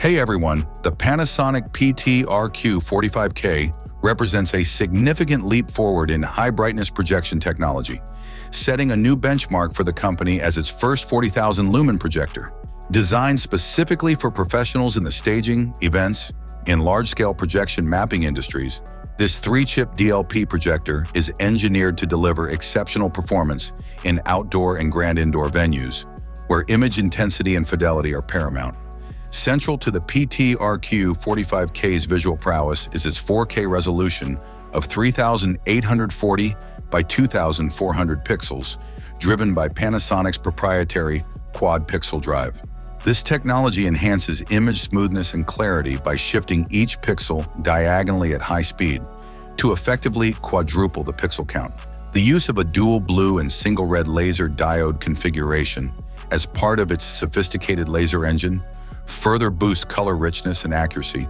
Hey everyone, the Panasonic PT-RQ45K represents a significant leap forward in high-brightness projection technology, setting a new benchmark for the company as its first 40,000 lumen projector. Designed specifically for professionals in the staging, events, and large-scale projection mapping industries, this 3-chip DLP projector is engineered to deliver exceptional performance in outdoor and grand indoor venues, where image intensity and fidelity are paramount. Central to the PT-RQ45K's visual prowess is its 4K resolution of 3,840 by 2,400 pixels, driven by Panasonic's proprietary quad-pixel drive. This technology enhances image smoothness and clarity by shifting each pixel diagonally at high speed to effectively quadruple the pixel count. The use of a dual blue and single red laser diode configuration as part of its sophisticated laser engine further boosts color richness and accuracy,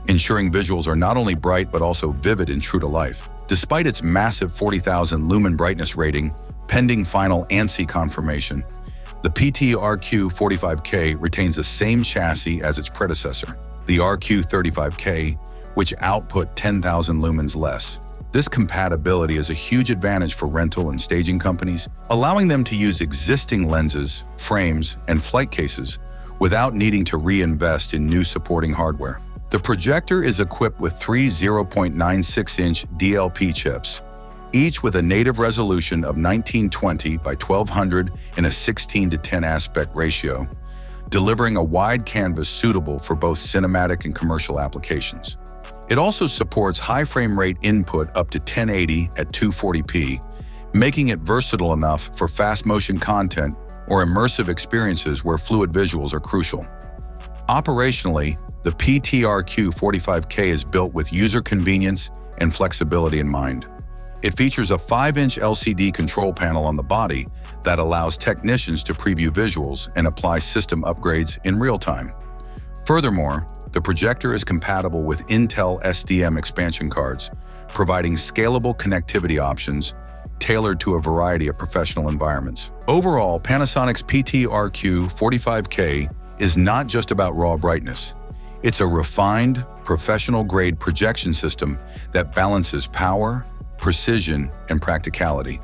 ensuring visuals are not only bright but also vivid and true to life. Despite its massive 40,000 lumen brightness rating, pending final ANSI confirmation, the PT-RQ45K retains the same chassis as its predecessor, the RQ35K, which output 10,000 lumens less. This compatibility is a huge advantage for rental and staging companies, allowing them to use existing lenses, frames, and flight cases without needing to reinvest in new supporting hardware. The projector is equipped with three 0.96-inch DLP chips, each with a native resolution of 1920 by 1200 in a 16:10 aspect ratio, delivering a wide canvas suitable for both cinematic and commercial applications. It also supports high frame rate input up to 1080 at 240p, making it versatile enough for fast motion content or immersive experiences where fluid visuals are crucial. Operationally, the PT-RQ45K is built with user convenience and flexibility in mind. It features a 5-inch LCD control panel on the body that allows technicians to preview visuals and apply system upgrades in real time. Furthermore, the projector is compatible with Intel SDM expansion cards, providing scalable connectivity options tailored to a variety of professional environments. Overall, Panasonic's PT-RQ45K is not just about raw brightness. It's a refined, professional-grade projection system that balances power, precision, and practicality.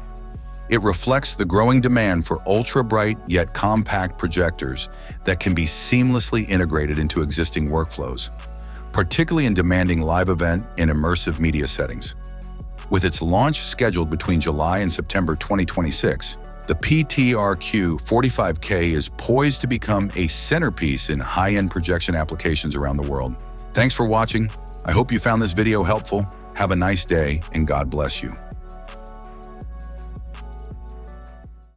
It reflects the growing demand for ultra-bright yet compact projectors that can be seamlessly integrated into existing workflows, particularly in demanding live event and immersive media settings. With its launch scheduled between July and September 2026, the PT-RQ45K is poised to become a centerpiece in high-end projection applications around the world. Thanks for watching. I hope you found this video helpful. Have a nice day, and God bless you.